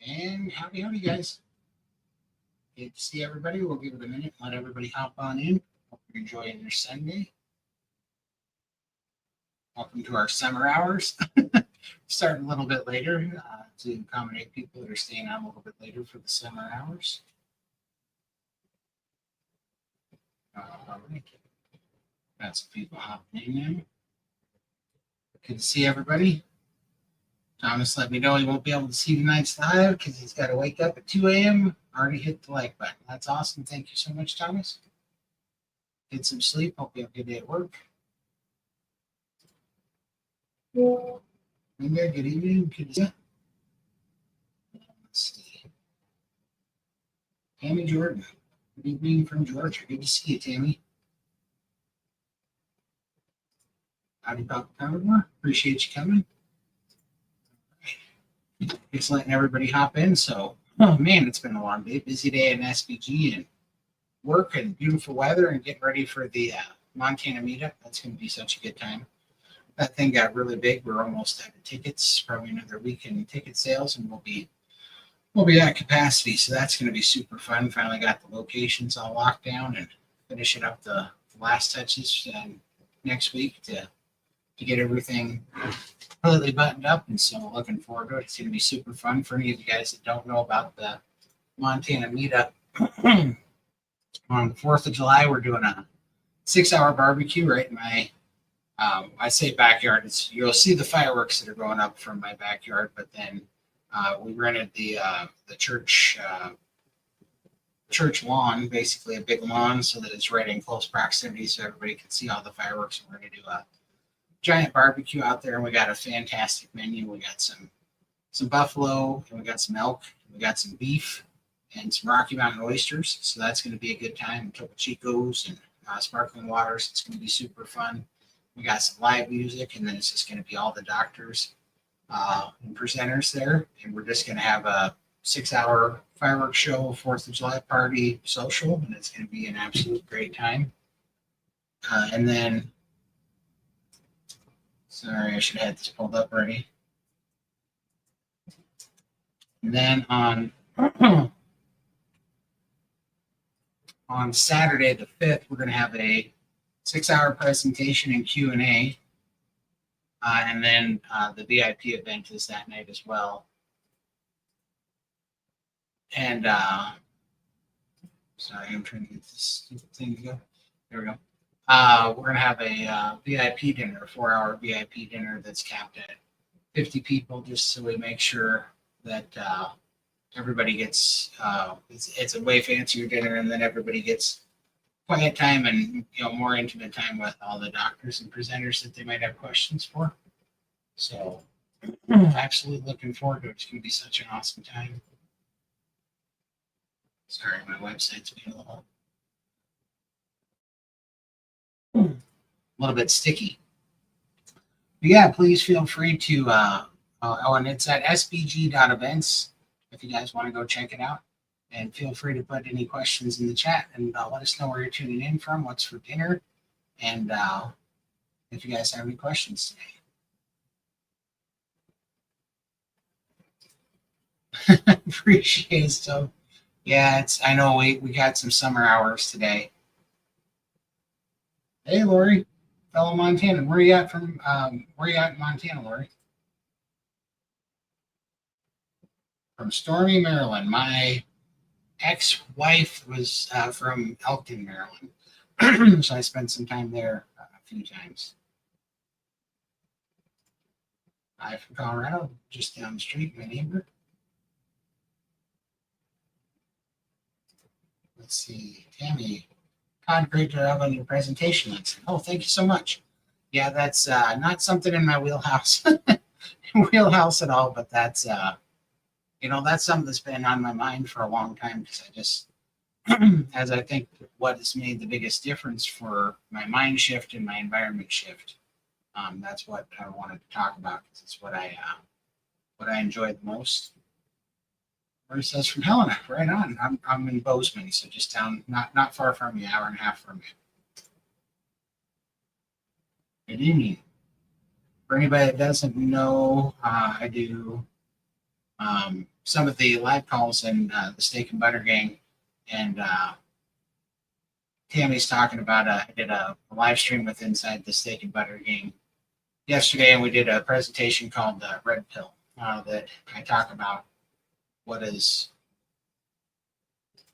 And howdy, guys. Good to see everybody. We'll give it a minute, let everybody hop on in. Hope you're enjoying your Sunday. Welcome to our summer hours. Starting a little bit later to accommodate people that are staying on a little bit later for the summer hours. All right. Got some people hopping in now. Good to see everybody. Thomas let me know he won't be able to see tonight's live because he's got to wake up at 2 a.m. Already hit the like button. That's awesome. Thank you so much, Thomas. Get some sleep. Hope you have a good day at work. Linda, good evening. Good to see you. Let's see. Tammy Jordan. Good evening from Georgia. Good to see you, Tammy. Howdy, Papa Carnivore. Appreciate you coming. Just letting everybody hop in. So, oh man, it's been a long day. Busy day in SBG and work and beautiful weather and getting ready for the Montana meetup. That's going to be such a good time. That thing got really big. We're almost out of tickets. Probably another week in ticket sales, and we'll be at capacity. So that's going to be super fun. Finally got the locations all locked down and finishing up the last touches next week to get everything completely buttoned up. And so looking forward to it. It's going to be super fun. For any of you guys that don't know about the Montana meetup, on the 4th of July, we're doing a 6-hour barbecue right in my, I say backyard. You'll see the fireworks that are going up from my backyard, but then we rented the church lawn, basically a big lawn, so that it's right in close proximity so everybody can see all the fireworks. And we're going to do a giant barbecue out there, and we got a fantastic menu. We got some buffalo, and we got some elk, and we got some beef, and some Rocky Mountain oysters. So that's going to be a good time. Topo Chicos and sparkling waters. It's going to be super fun. We got some live music, and then it's just going to be all the doctors and presenters there. And we're just going to have a 6-hour fireworks show, 4th of July party, social, and it's going to be an absolute great time. And then, sorry, I should have had this pulled up already. And then on Saturday the 5th, we're going to have a 6-hour presentation and Q&A. And then the VIP event is that night as well. And sorry, I'm trying to get this stupid thing to go. There we go. We're going to have a VIP dinner, a 4-hour VIP dinner that's capped at 50 people, just so we make sure that everybody gets, it's a way fancier dinner, and then everybody gets quiet time and more intimate time with all the doctors and presenters that they might have questions for. So absolutely looking forward to it. It's going to be such an awesome time. Sorry, my website's being a little bit sticky. But yeah, please feel free to, and it's at sbg.events if you guys want to go check it out. And feel free to put any questions in the chat and let us know where you're tuning in from, what's for dinner, and if you guys have any questions today. Appreciate it. So, yeah, I know we got some summer hours today. Hey, Lori, fellow Montanan, where you at from? Where you at in Montana, Lori? From Stormy, Maryland. My ex-wife was from Elkton, Maryland. So I spent some time there a few times. I'm from Colorado, just down the street, my neighbor. Let's see, Tammy. Todd, great job on your presentation. Oh, thank you so much. Yeah, that's not something in my wheelhouse, wheelhouse at all, but that's that's something that's been on my mind for a long time, because I just, as I think what has made the biggest difference for my mind shift and my environment shift, that's what I wanted to talk about, because it's what I enjoy the most. Where it says from Helena, right on. I'm in Bozeman, so just down, not far from you, hour and a half from you. Good evening. For anybody that doesn't know, I do some of the live calls in the Steak and Butter Gang, and Tammy's talking about I did a live stream with Inside the Steak and Butter Gang yesterday, and we did a presentation called Red Pill that I talk about what has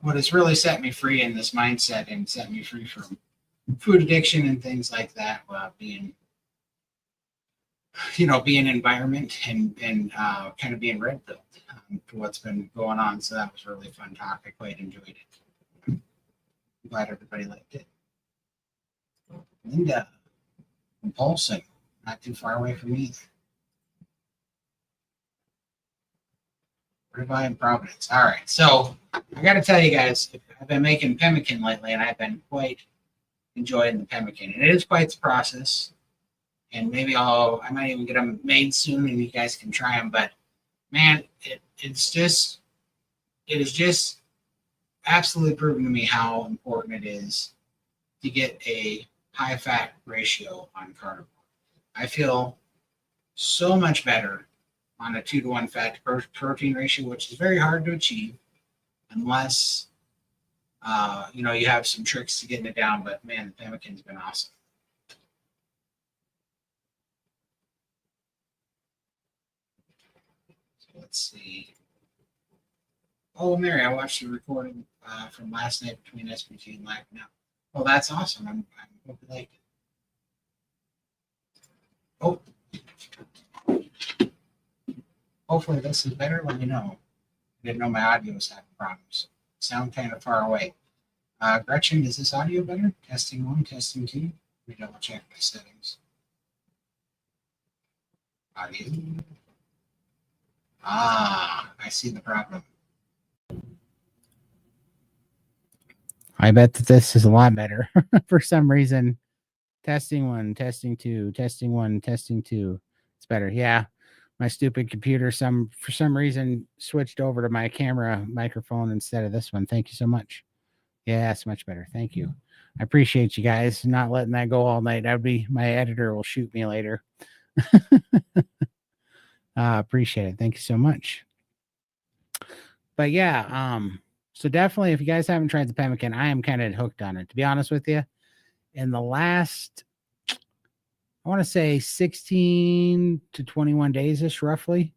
really set me free in this mindset and set me free from food addiction and things like that, being environment and kind of being red pilled for what's been going on. So that was a really fun talk. I quite enjoyed it. I'm glad everybody liked it. Linda from Polson, not too far away from me. Ribeye and Providence. All right, so I got to tell you guys, I've been making pemmican lately, and I've been quite enjoying the pemmican. And it is quite the process. And maybe I might even get them made soon, and you guys can try them. But man, it is just absolutely proven to me how important it is to get a high fat ratio on carnivore. I feel so much better on a 2-to-1 fat to protein ratio, which is very hard to achieve unless you have some tricks to getting it down. But man, the pemmican's been awesome. So let's see. Oh, Mary, I watched the recording from last night between SPG and Live now. Oh, that's awesome. I'm hope you liked it. Oh. Hopefully this is better. Let me know. I didn't know my audio was having problems. Sound kind of far away. Gretchen, is this audio better? Testing 1, testing 2. Let me double check my settings. Audio. I see the problem. I bet that this is a lot better. For some reason, testing 1, testing 2, testing 1, testing 2. It's better. Yeah. My stupid computer for some reason switched over to my camera microphone instead of this one. Thank you so much. Yeah, it's much better. Thank you. I appreciate you guys not letting that go all night. That would be, my editor will shoot me later. Appreciate it. Thank you so much. But yeah, so definitely if you guys haven't tried the pemmican, I am kind of hooked on it. To be honest with you, in the last, I want to say 16 to 21 days-ish, roughly.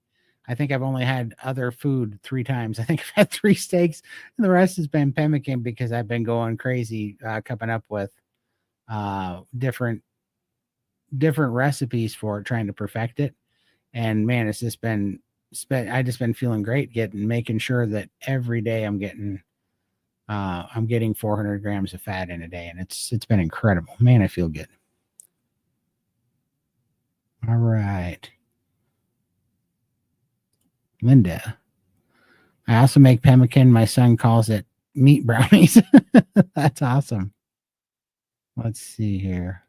I think I've only had other food 3 times. I think I've had 3 steaks, and the rest has been pemmican because I've been going crazy coming up with different recipes for it, trying to perfect it. And man, it's just been I just been feeling great making sure that every day I'm getting 400 grams of fat in a day, and it's been incredible. Man, I feel good. All right. Linda. I also make pemmican. My son calls it meat brownies. That's awesome. Let's see here.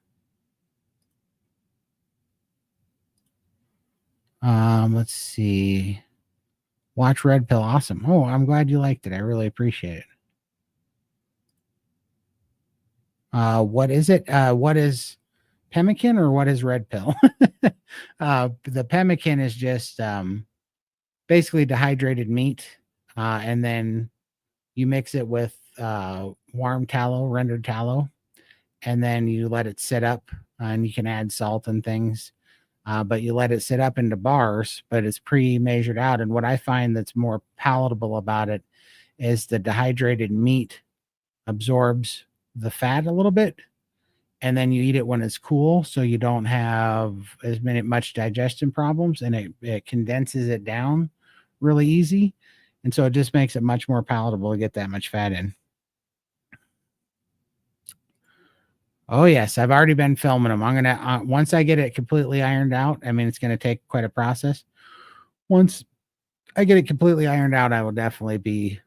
Let's see. Watch Red Pill. Awesome. Oh, I'm glad you liked it. I really appreciate it. What is it? What is pemmican or what is Red Pill? The pemmican is just basically dehydrated meat, and then you mix it with warm tallow, rendered tallow, and then you let it sit up, and you can add salt and things, but you let it sit up into bars, but it's pre-measured out. And what I find that's more palatable about it is the dehydrated meat absorbs the fat a little bit, and then you eat it when it's cool, so you don't have as much digestion problems, and it condenses it down really easy, and so it just makes it much more palatable to get that much fat in. Oh yes, I've already been filming them. I'm gonna once I get it completely ironed out. I mean, it's gonna take quite a process. Once I get it completely ironed out, I will definitely be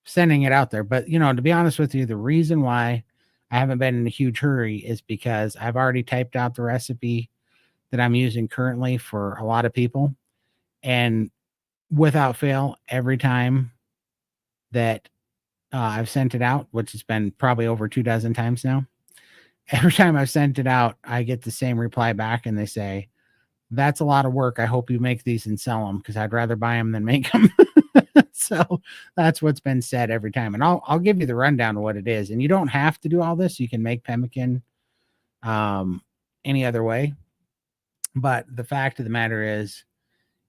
sending it out there. But to be honest with you, the reason why I haven't been in a huge hurry is because I've already typed out the recipe that I'm using currently for a lot of people, and without fail, every time that I've sent it out, which has been probably over 24 times now, every time I've sent it out, I get the same reply back, and they say, that's a lot of work. I hope you make these and sell them, because I'd rather buy them than make them. So that's what's been said every time. And I'll give you the rundown of what it is. And you don't have to do all this. You can make pemmican any other way. But the fact of the matter is,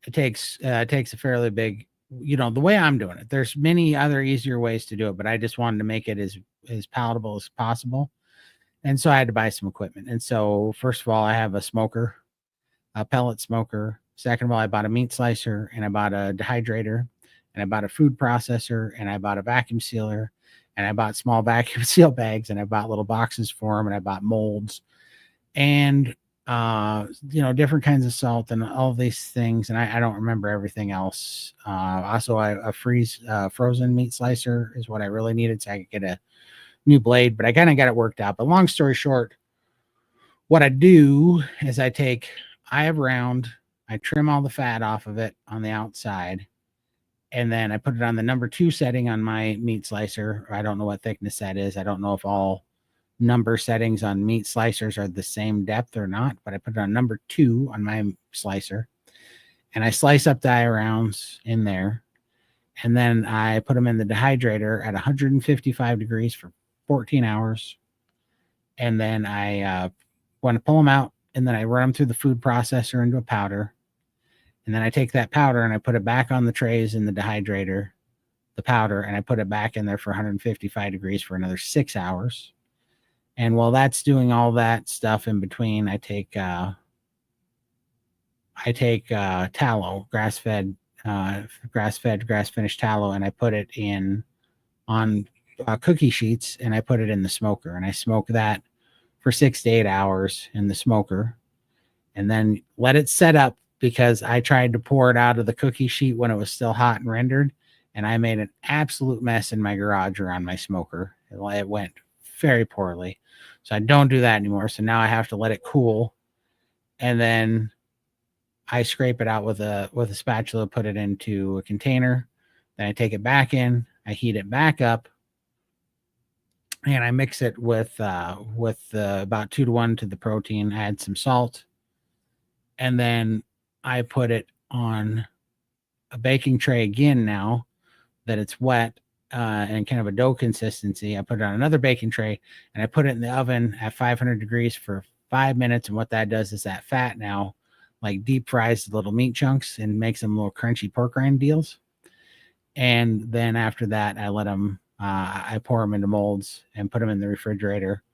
it takes a fairly big, the way I'm doing it. There's many other easier ways to do it, but I just wanted to make it as palatable as possible. And so I had to buy some equipment. And so first of all, I have a smoker, a pellet smoker. Second of all, I bought a meat slicer, and I bought a dehydrator, and I bought a food processor, and I bought a vacuum sealer, and I bought small vacuum seal bags, and I bought little boxes for them, and I bought molds, and different kinds of salt and all these things. And I don't remember everything else. Also, a frozen meat slicer is what I really needed, so I could get a new blade, but I kind of got it worked out. But long story short, what I do is I have round, I trim all the fat off of it on the outside, and then I put it on the number 2 setting on my meat slicer. I don't know what thickness that is. I don't know if all number settings on meat slicers are the same depth or not, but I put it on number 2 on my slicer, and I slice up the rounds in there, and then I put them in the dehydrator at 155 degrees for 14 hours. And then I want to pull them out, and then I run them through the food processor into a powder. And then I take that powder and I put it back on the trays in the dehydrator, the powder, and I put it back in there for 155 degrees for another 6 hours. And while that's doing all that stuff in between, I take tallow, grass-fed, grass-finished tallow, and I put it on cookie sheets, and I put it in the smoker, and I smoke that for 6 to 8 hours in the smoker, and then let it set up, because I tried to pour it out of the cookie sheet when it was still hot and rendered, and I made an absolute mess in my garage around my smoker. It went very poorly, so I don't do that anymore. So now I have to let it cool, and then I scrape it out with a spatula, put it into a container, then I take it back in, I heat it back up, and I mix it with about 2-to-1 to the protein, add some salt, and then I put it on a baking tray again now that it's wet and kind of a dough consistency. I put it on another baking tray, and I put it in the oven at 500 degrees for 5 minutes. And what that does is that fat now like deep fries the little meat chunks and makes them little crunchy pork rind deals. And then after that, I let them, I pour them into molds and put them in the refrigerator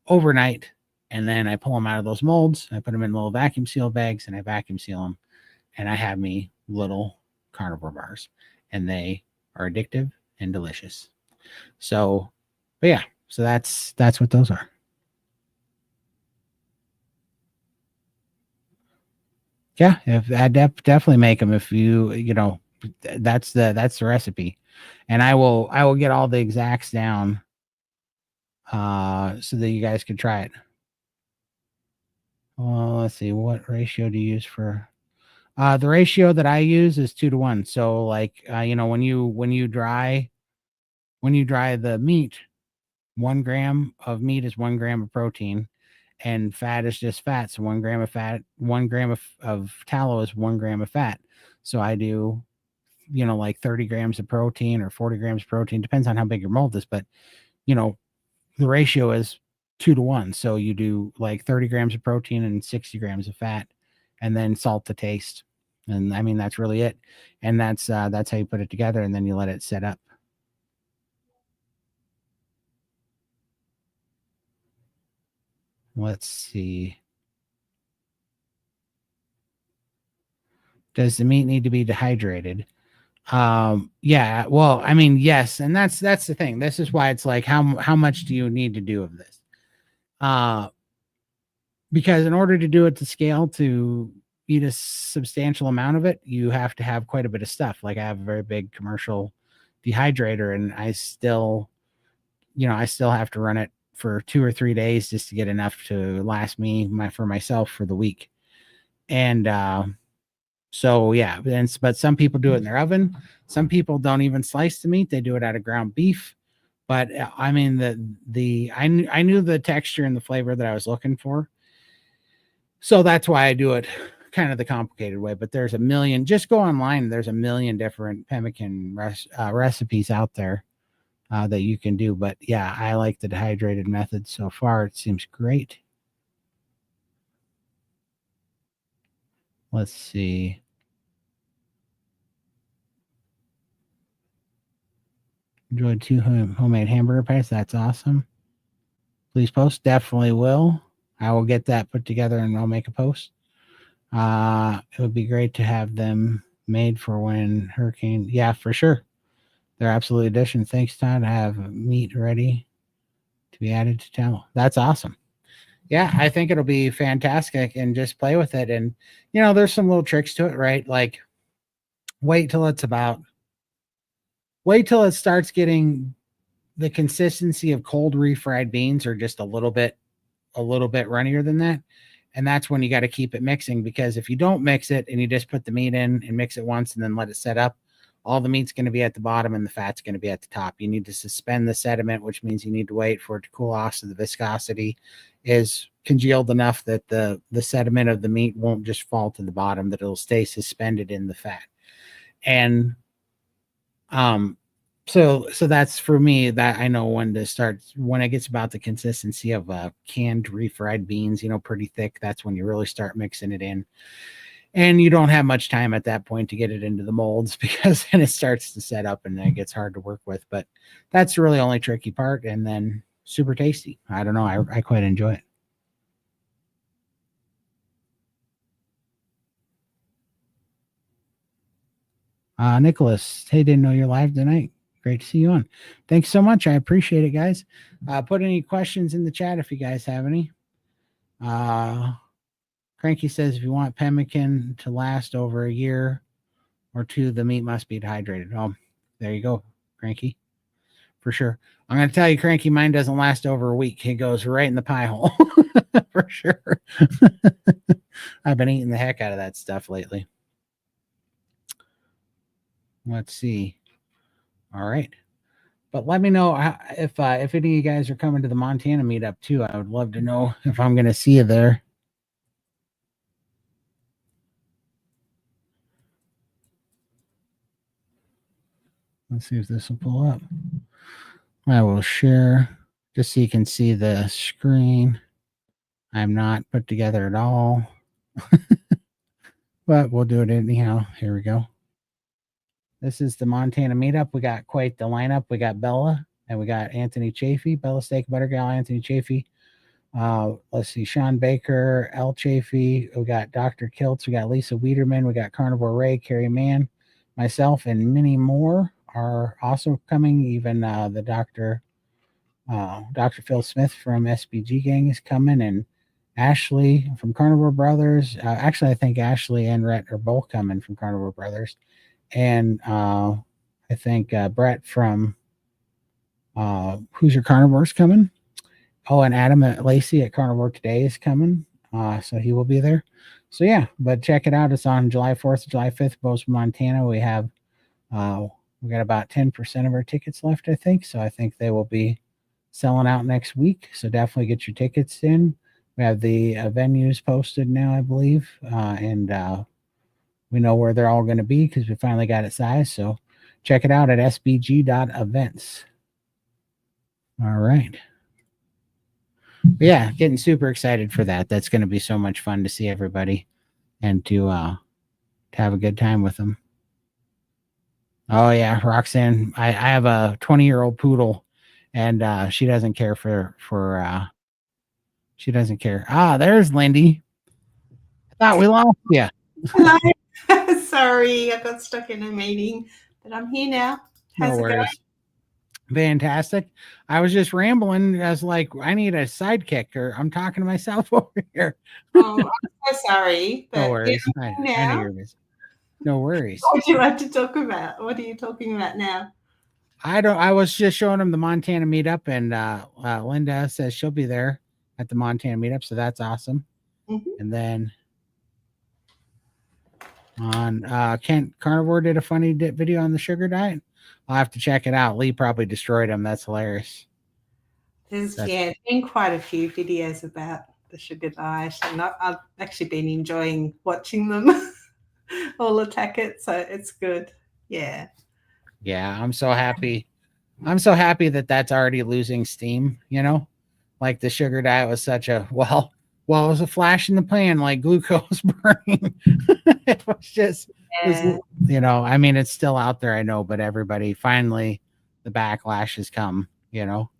overnight. And then I pull them out of those molds. I put them in little vacuum seal bags, and I vacuum seal them. And I have me little carnivore bars, and they are addictive and delicious. So, but yeah, so that's what those are. Yeah, if I definitely make them. If that's the recipe, and I will get all the exacts down, so that you guys can try it. Well, let's see, what ratio do you use for? The ratio that I use is 2-to-1. So like, when you dry the meat, 1 gram of meat is 1 gram of protein, and fat is just fat. So 1 gram of fat, 1 gram of tallow is 1 gram of fat. So I do, like 30 grams of protein or 40 grams of protein, depends on how big your mold is. But, the ratio is 2-to-1. So you do like 30 grams of protein and 60 grams of fat, and then salt to taste. And I mean, that's really it. And that's how you put it together, and then you let it set up. Let's see. Does the meat need to be dehydrated? Yeah, well, I mean, yes. And that's the thing. This is why it's like, how much do you need to do of this? Because in order to do it to scale, to eat a substantial amount of it, you have to have quite a bit of stuff. Like I have a very big commercial dehydrator, and I still have to run it for 2 or 3 days just to get enough to last me for myself for the week. And so yeah, but some people do it in their oven. Some people don't even slice the meat; they do it out of ground beef. But I mean, I knew the texture and the flavor that I was looking for, so that's why I do it kind of the complicated way, but there's a million. Just go online. There's a million different pemmican recipes out there that you can do. But yeah, I like the dehydrated method so far. It seems great. Let's see. Enjoyed 2 homemade hamburger pies. That's awesome. Please post. Definitely will. I will get that put together and I'll make a post. It would be great to have them made for when hurricane. Yeah, for sure. They're absolute addition. Thanks, Todd. I have meat ready to be added to tallow. That's awesome. Yeah, I think it'll be fantastic and just play with it. And, there's some little tricks to it, right? Like wait till it starts getting the consistency of cold refried beans or just a little bit runnier than that. And that's when you got to keep it mixing, because if you don't mix it and you just put the meat in and mix it once and then let it set up, all the meat's going to be at the bottom and the fat's going to be at the top. You need to suspend the sediment, which means you need to wait for it to cool off so the viscosity is congealed enough that the sediment of the meat won't just fall to the bottom, that it'll stay suspended in the fat. And so that's for me, that I know when to start. When it gets about the consistency of canned refried beans, pretty thick, that's when you really start mixing it in. And you don't have much time at that point to get it into the molds, because then it starts to set up and then it gets hard to work with. But that's really the only tricky part. And then super tasty. I don't know. I quite enjoy it. Nicholas, hey, didn't know you're live tonight. Great to see you on. Thanks so much. I appreciate it, guys. Put any questions in the chat if you guys have any. Cranky says, if you want pemmican to last over a year or two, the meat must be dehydrated. Oh, there you go, Cranky. For sure. I'm going to tell you, Cranky, mine doesn't last over a week. It goes right in the pie hole. For sure. I've been eating the heck out of that stuff lately. Let's see. All right. But let me know if any of you guys are coming to the Montana meetup too. I would love to know if I'm going to see you there. Let's see if this will pull up. I will share just so you can see the screen. I'm not put together at all. But we'll do it anyhow. Here we go. This is the Montana meetup. We got quite the lineup. We got Bella and we got Anthony Chafee, Bella Steak Butter Gal, Anthony Chafee. Let's see, Sean Baker, L Chafee. We got Dr. Kiltz. We got Lisa Wiederman. We got Carnivore Ray, Carrie Mann, myself, and many more are also coming. Even the Dr. Phil Smith from SBG Gang is coming, and Ashley from Carnivore Brothers. Actually, I think Ashley and Rhett are both coming from Carnivore Brothers. And I think Brett from Who's Your Carnivore's coming. Oh, and Adam Lacey at Carnivore Today is coming. So he will be there. So yeah, but check it out. It's on July 4th, July 5th, Bozeman, Montana. We have we got about 10% of our tickets left, I think. So I think they will be selling out next week. So definitely get your tickets in. We have the venues posted now, I believe. And we know where they're all going to be because we finally got it sized. So check it out at sbg.events. All right. But yeah, getting super excited for that. That's going to be so much fun to see everybody and to have a good time with them. Oh yeah, Roxanne. I have a 20-year-old poodle, and she doesn't care for she doesn't care. There's Lindy. I thought we lost you. Hello. Sorry, I got stuck in a meeting, but I'm here now. How's it going? Fantastic. I was just rambling. I was like, I need a sidekick, or I'm talking to myself over here. Oh, I'm so sorry. But no worries. I know you're busy. No worries. What would you like to talk about? What are you talking about now? I was just showing them the Montana meetup, and Linda says she'll be there at the Montana meetup, so that's awesome. Mm-hmm. And then on Kent Carnivore did a funny video on the sugar diet. I'll have to check it out. Lee probably destroyed him. That's hilarious. There's been quite a few videos about the sugar diet, and I've actually been enjoying watching them all attack it, so it's good. Yeah. Yeah, I'm so happy. I'm so happy that that's already losing steam, you know? Like the sugar diet was such a it was a flash in the pan, like glucose burning. It was just Yeah. you know, I mean it's still out there, I know, but everybody finally the backlash has come, you know.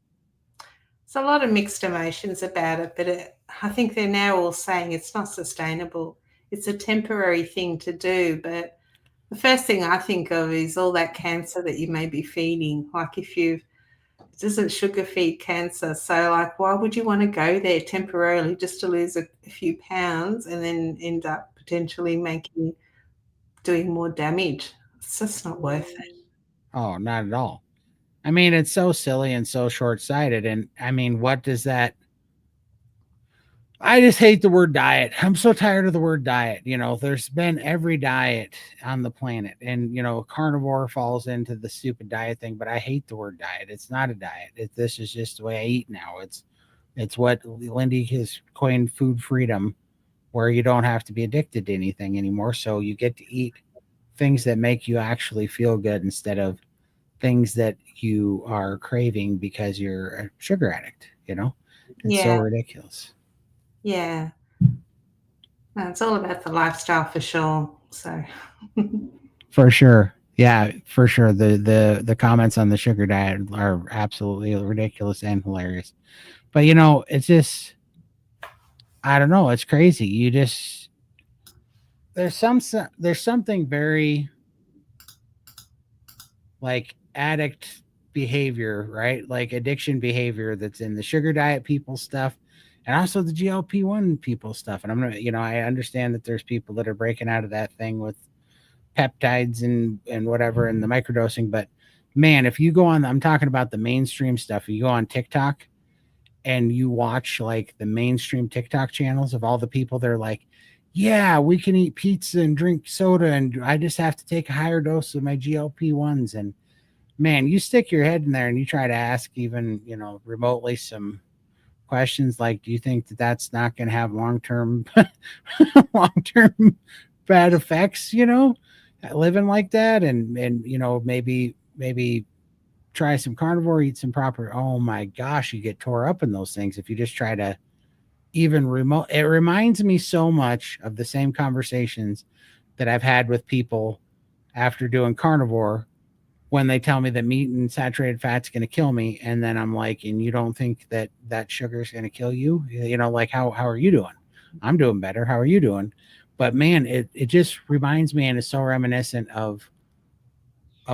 It's a lot of mixed emotions about it, but I think they're now all saying it's not sustainable. It's a temporary thing to do, but the first thing I think of is all that cancer that you may be feeding. Like it doesn't sugar feed cancer. So like, why would you want to go there temporarily just to lose a few pounds and then end up potentially doing more damage? It's just not worth it. Oh, not at all. I mean, it's so silly and so short-sighted. And I mean, what does that I just hate the word diet. I'm so tired of the word diet. You know, there's been every diet on the planet, and you know, carnivore falls into the stupid diet thing. But I hate the word diet. It's not a diet. This is just the way I eat now. It's what Lindy has coined food freedom, where you don't have to be addicted to anything anymore. So you get to eat things that make you actually feel good instead of things that you are craving because you're a sugar addict. You know, it's so Yeah, ridiculous. yeah. No, it's all about the lifestyle for sure. So For sure. Yeah, for sure. The comments on the sugar diet are absolutely ridiculous and hilarious. But you know, it's just I don't know, it's crazy. You just there's something very like addict behavior, right? Like addiction behavior that's in the sugar diet people stuff and also the GLP-1 people stuff. And I'm not, you know, I understand that there's people that are breaking out of that thing with peptides and whatever and the microdosing, but man, if you go on, I'm talking about the mainstream stuff. If you go on TikTok and you watch like the mainstream TikTok channels of all the people that are like, yeah, we can eat pizza and drink soda and I just have to take a higher dose of my GLP-1s. And man, you stick your head in there and you try to ask even, you know, remotely some questions like, do you think that that's not going to have long-term long-term bad effects, you know, living like that? And you know, maybe try some carnivore, eat some proper. Oh my gosh, you get tore up in those things if you just try to even remote. It reminds me so much of the same conversations that I've had with people after doing carnivore when they tell me that meat and saturated fat's going to kill me. And then I'm like, and you don't think that sugar is going to kill you? You know, like how are you doing? I'm doing better. How are you doing? But man, it just reminds me and is so reminiscent of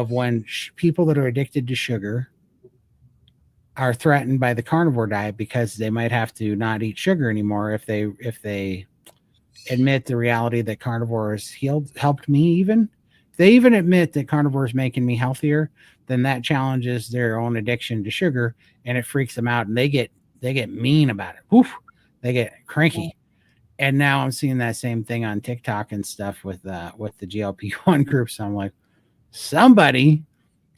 when people that are addicted to sugar are threatened by the carnivore diet because they might have to not eat sugar anymore if they admit the reality that carnivore has helped me. Even if they even admit that carnivore is making me healthier, then that challenges their own addiction to sugar and it freaks them out and they get mean about it. Oof, they get cranky. And now I'm seeing that same thing on TikTok and stuff with the GLP-1 groups. So I'm like, somebody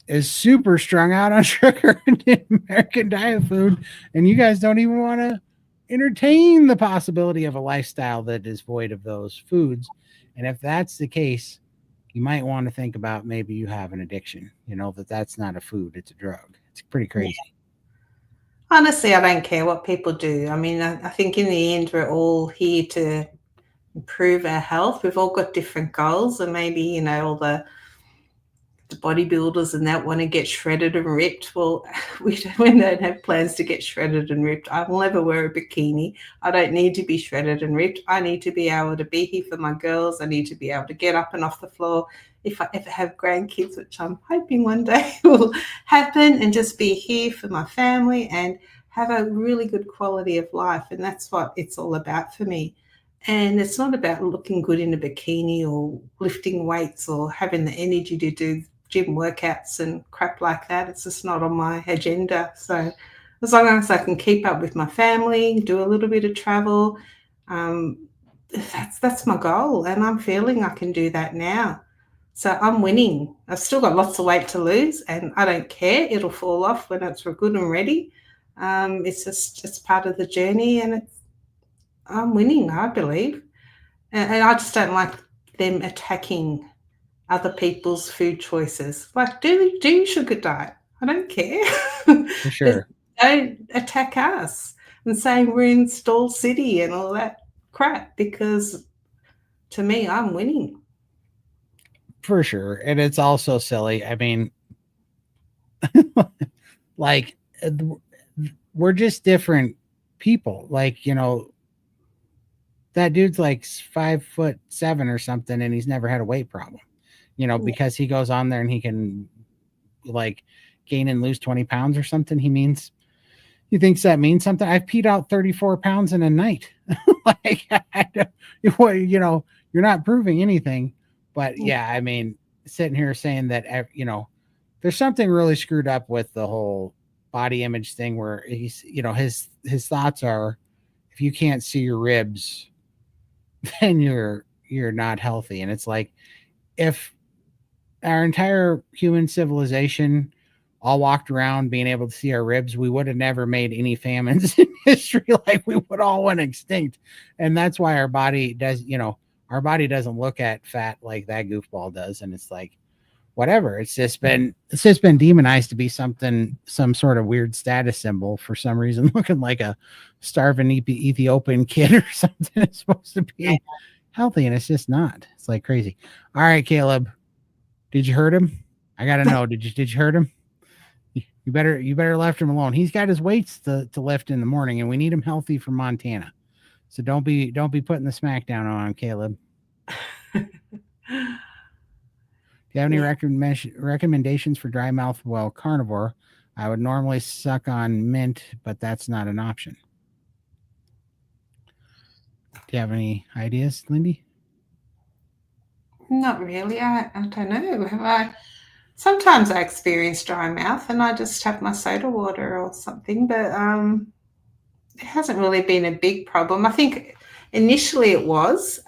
is super strung out on sugar in American diet food, and you guys don't even want to entertain the possibility of a lifestyle that is void of those foods. And if that's the case, you might want to think about maybe you have an addiction, you know, that's not a food, it's a drug. It's pretty crazy. honestly, I don't care what people do. I mean, I think in the end, we're all here to improve our health. We've all got different goals, and maybe, you know, all the bodybuilders and that want to get shredded and ripped. Well, we don't have plans to get shredded and ripped. I will never wear a bikini. I don't need to be shredded and ripped. I need to be able to be here for my girls. I need to be able to get up and off the floor if I ever have grandkids, which I'm hoping one day will happen, and just be here for my family and have a really good quality of life. And that's what it's all about for me. And it's not about looking good in a bikini or lifting weights or having the energy to do gym workouts and crap like that. It's just not on my agenda. So as long as I can keep up with my family, do a little bit of travel, that's my goal. And I'm feeling I can do that now. So I'm winning. I've still got lots of weight to lose and I don't care. It'll fall off when it's good and ready. It's just part of the journey, and I'm winning, I believe. And I just don't like them attacking other people's food choices. Like, do your sugar diet. I don't care. For But sure. don't attack us and saying we're in Stall City and all that crap, because to me, I'm winning. For sure. And it's also silly. I mean, like, we're just different people. Like, you know, that dude's like 5'7" or something, and he's never had a weight problem, you know, because he goes on there and he can like gain and lose 20 pounds or something. He thinks that means something. I've peed out 34 pounds in a night. Like, you know, you're not proving anything. But yeah, I mean, sitting here saying that, you know, there's something really screwed up with the whole body image thing where he's, you know, his thoughts are, if you can't see your ribs, then you're not healthy. And it's like, if our entire human civilization all walked around being able to see our ribs, we would have never made any famines in history. Like, we would all went extinct. And that's why our body does, you know, our body doesn't look at fat like that goofball does. And it's like, whatever. It's just been demonized to be some sort of weird status symbol for some reason, looking like a starving Ethiopian kid or something. It's supposed to be healthy, and it's just not. It's like crazy. All right, Caleb, did you hurt him? I gotta know. Did you hurt him? You better left him alone. He's got his weights to lift in the morning, and we need him healthy for Montana. So don't be putting the smack down on him, Caleb. Do you have any recommendations for dry mouth? Well, carnivore. I would normally suck on mint, but that's not an option. Do you have any ideas, Lindy? Not really. I don't know. Sometimes I experience dry mouth and I just have my soda water or something, but it hasn't really been a big problem. I think initially it was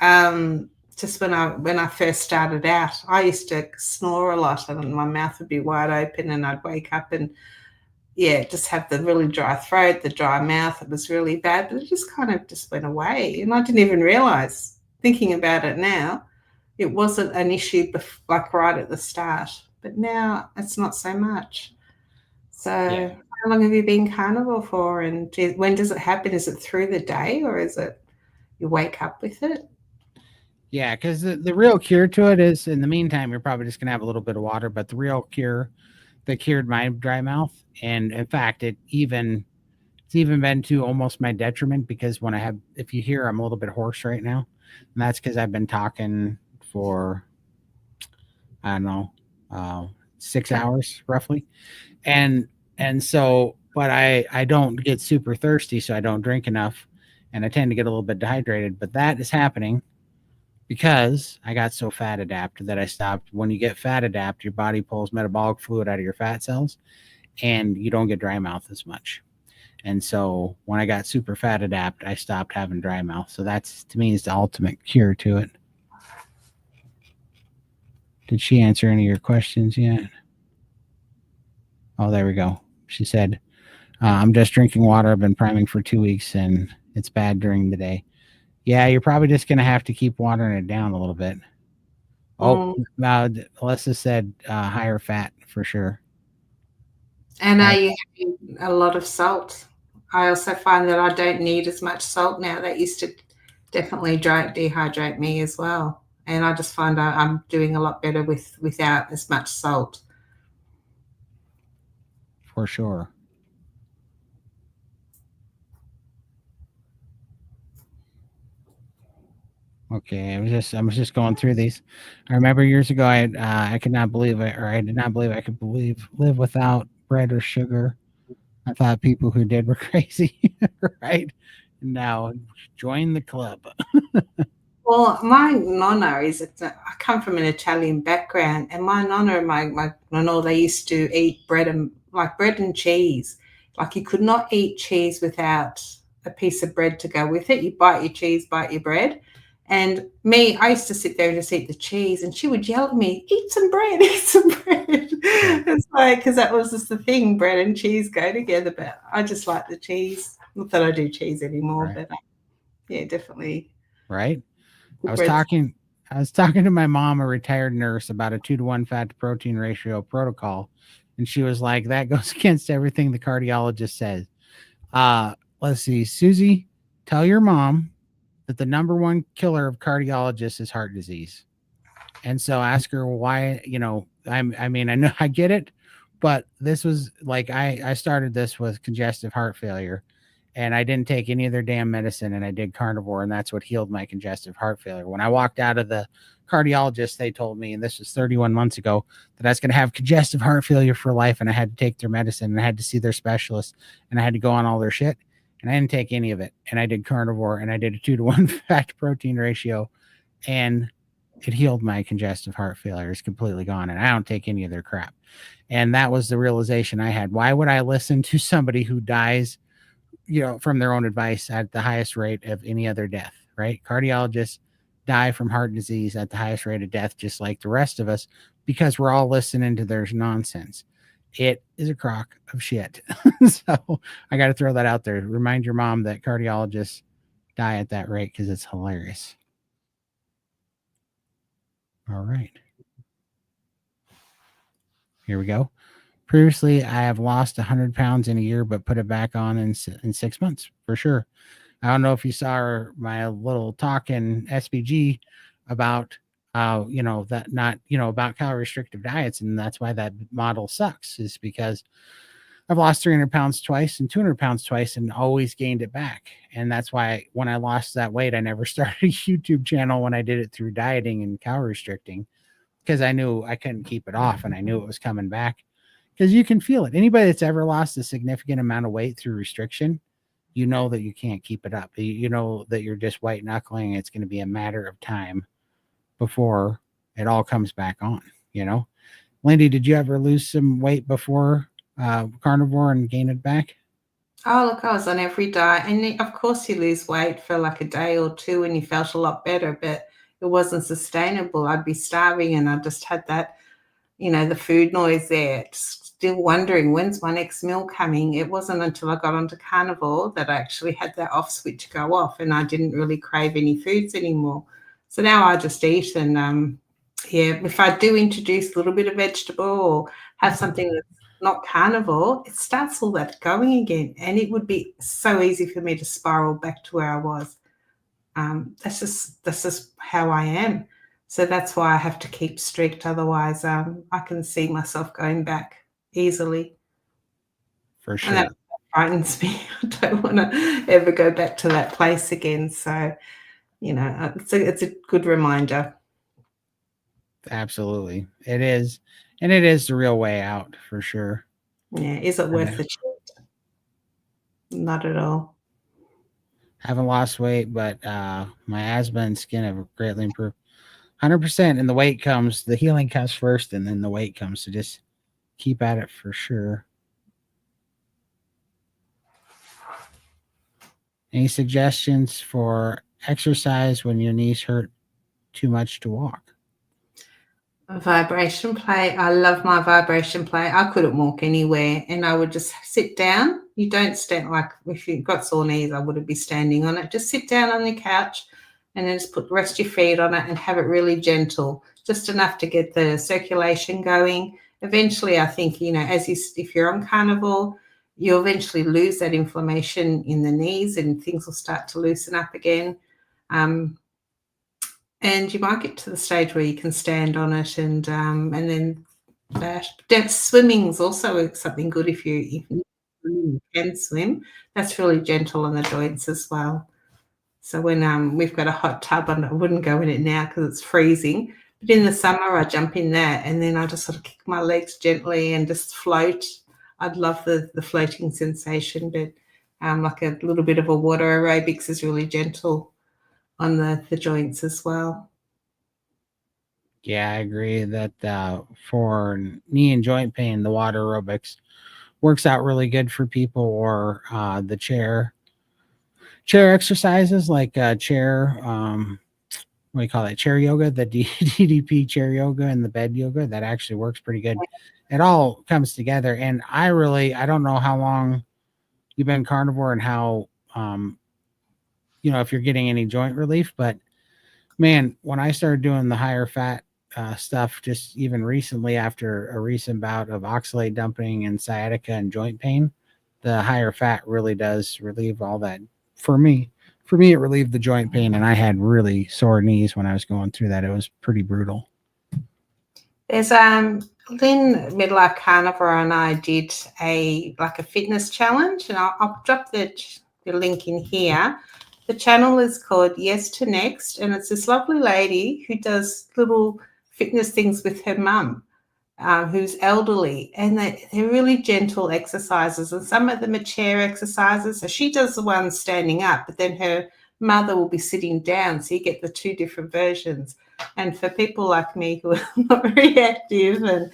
just when I first started out. I used to snore a lot and my mouth would be wide open and I'd wake up and just have the really dry throat, the dry mouth. It was really bad, but it just kind of just went away. And I didn't even realize, thinking about it now, it wasn't an issue like right at the start. But now it's not so much. So how long have you been carnivore for? And when does it happen? Is it through the day or is it you wake up with it? Yeah, because the real cure to it is, in the meantime, you're probably just going to have a little bit of water. But the real cure that cured my dry mouth, and in fact, it's even been to almost my detriment, because if you hear, I'm a little bit hoarse right now. And that's because I've been talking for, I don't know, 6 hours roughly. And so, but I don't get super thirsty, so I don't drink enough, and I tend to get a little bit dehydrated. But that is happening because I got so fat adapted that I stopped. When you get fat adapt, your body pulls metabolic fluid out of your fat cells, and you don't get dry mouth as much. And so when I got super fat adapt, I stopped having dry mouth. So that's, to me, is the ultimate cure to it. Did she answer any of your questions yet? Oh, there we go. She said, I'm just drinking water. I've been priming for 2 weeks and it's bad during the day. Yeah, you're probably just going to have to keep watering it down a little bit. Oh, Alyssa said higher fat for sure. And are you having a lot of salt? I also find that I don't need as much salt now. That used to definitely dehydrate me as well. And I just find I'm doing a lot better without as much salt. For sure. Okay, I was just going through these. I remember years ago, I could not believe it, or I did not believe I could live without bread or sugar. I thought people who did were crazy, right? Now, join the club. Well, my nonna I come from an Italian background, and my nonna and my nonna, they used to eat bread and cheese. Like, you could not eat cheese without a piece of bread to go with it. You bite your cheese, bite your bread. And me, I used to sit there and just eat the cheese, and she would yell at me, eat some bread, eat some bread. It's like, because that was just the thing, bread and cheese go together, but I just like the cheese. Not that I do cheese anymore, Right. but Yeah, definitely. right? I was Bread. talking to my mom, a retired nurse, about a 2-to-1 fat to protein ratio protocol, and she was like, "That goes against everything the cardiologist says." Let's see, Susie, tell your mom that the number one killer of cardiologists is heart disease. And so ask her why, I mean, I know I get it, but this was like I started this with congestive heart failure, and I didn't take any of their damn medicine, and I did carnivore, and that's what healed my congestive heart failure. When I walked out of the cardiologist, they told me, and this was 31 months ago, that I was going to have congestive heart failure for life, and I had to take their medicine, and I had to see their specialist, and I had to go on all their shit, and I didn't take any of it. And I did carnivore, and I did a 2-to-1 fat to protein ratio, and it healed my congestive heart failure. It's completely gone, and I don't take any of their crap. And that was the realization I had. Why would I listen to somebody who dies, from their own advice at the highest rate of any other death, right? Cardiologists die from heart disease at the highest rate of death, just like the rest of us, because we're all listening to their nonsense. It is a crock of shit. So I got to throw that out there. Remind your mom that cardiologists die at that rate because it's hilarious. All right. Here we go. Previously, I have lost 100 pounds in a year, but put it back on in 6 months for sure. I don't know if you saw my little talk in SPG about, that not, about calorie restrictive diets. And that's why that model sucks, is because I've lost 300 pounds twice and 200 pounds twice and always gained it back. And that's why when I lost that weight, I never started a YouTube channel when I did it through dieting and calorie restricting, because I knew I couldn't keep it off, and I knew it was coming back, because you can feel it. Anybody that's ever lost a significant amount of weight through restriction, you know that you can't keep it up. You know that you're just white knuckling. It's going to be a matter of time before it all comes back on, Lindy, did you ever lose some weight before carnivore and gain it back? Oh, look, I was on every diet. And of course, you lose weight for like a day or two and you felt a lot better, but it wasn't sustainable. I'd be starving and I just had that, the food noise there, still wondering when's my next meal coming. It wasn't until I got onto carnivore that I actually had that off switch go off and I didn't really crave any foods anymore. So now I just eat, and if I do introduce a little bit of vegetable or have something that's not carnivore, it starts all that going again, and it would be so easy for me to spiral back to where I was. That's just how I am. So that's why I have to keep strict. Otherwise, I can see myself going back easily. For sure. And that frightens me. I don't want to ever go back to that place again. So, it's a good reminder. Absolutely. It is. And it is the real way out, for sure. Yeah. Is it worth the chance? Not at all. Haven't lost weight, but my asthma and skin have greatly improved. 100%. And the healing comes first, and then the weight comes. So just keep at it for sure. Any suggestions for exercise when your knees hurt too much to walk? Vibration play. I love my vibration play. I couldn't walk anywhere, and I would just sit down. You don't stand, like if you've got sore knees, I wouldn't be standing on it. Just sit down on the couch and then just rest your feet on it and have it really gentle, just enough to get the circulation going. Eventually, I think, if you're on carnivore, you'll eventually lose that inflammation in the knees and things will start to loosen up again. And you might get to the stage where you can stand on it, and then that swimming is also something good if you can swim. That's really gentle on the joints as well. So when we've got a hot tub, I wouldn't go in it now because it's freezing. But in the summer, I jump in that, and then I just sort of kick my legs gently and just float. I'd love the floating sensation, but like a little bit of a water aerobics is really gentle on the joints as well. Yeah, I agree that for knee and joint pain, the water aerobics works out really good for people, or the chair exercises like chair, what do you call that? Chair yoga, the DDP chair yoga and the bed yoga. That actually works pretty good. It all comes together. And I don't know how long you've been carnivore and how if you're getting any joint relief. But man, when I started doing the higher fat stuff, just even recently after a recent bout of oxalate dumping and sciatica and joint pain, the higher fat really does relieve all that. For me, it relieved the joint pain, and I had really sore knees when I was going through that. It was pretty brutal. There's Lynn Midlife Carnivore and I did a fitness challenge, and I'll drop the link in here. The channel is called Yes to Next, and it's this lovely lady who does little fitness things with her mum, who's elderly, and they're really gentle exercises, and some of them are chair exercises. So she does the one standing up, but then her mother will be sitting down, so you get the two different versions. And for people like me who are not very active, and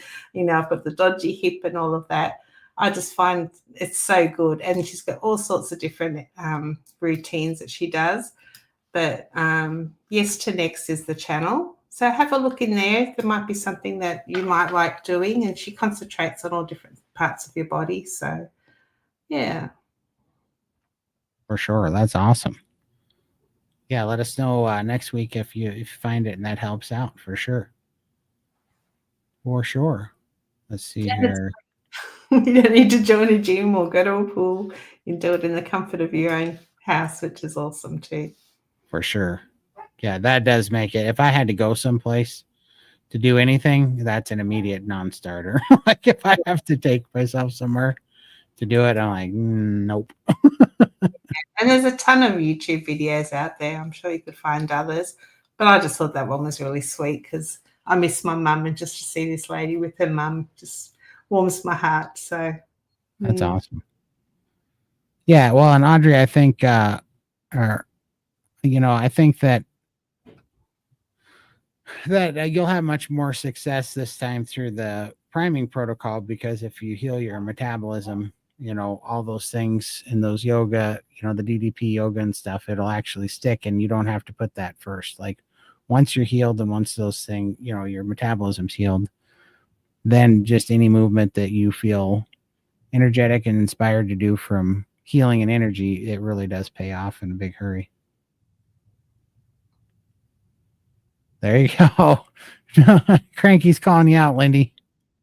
I've got the dodgy hip and all of that, I just find it's so good. And she's got all sorts of different routines that she does. But Yes to Next is the channel. So have a look in there. There might be something that you might like doing. And she concentrates on all different parts of your body. So, yeah. For sure. That's awesome. Yeah, let us know next week if you find it and that helps out, for sure. For sure. Let's see here. You don't need to join a gym or go to a pool. You can do it in the comfort of your own house, which is awesome too. For sure. Yeah, that does make it. If I had to go someplace to do anything, that's an immediate non-starter. Like if I have to take myself somewhere to do it, I'm like, nope. And there's a ton of YouTube videos out there. I'm sure you could find others. But I just thought that one was really sweet because I miss my mum, and just to see this lady with her mum just warms my heart. So that's awesome. Yeah, well, and Audrey, I think I think that you'll have much more success this time through the priming protocol, because if you heal your metabolism, all those things in those yoga, the DDP yoga and stuff, it'll actually stick, and you don't have to put that first. Like once you're healed and once those things, your metabolism's healed, then just any movement that you feel energetic and inspired to do from healing and energy, it really does pay off in a big hurry. There you go. Cranky's calling you out, Lindy.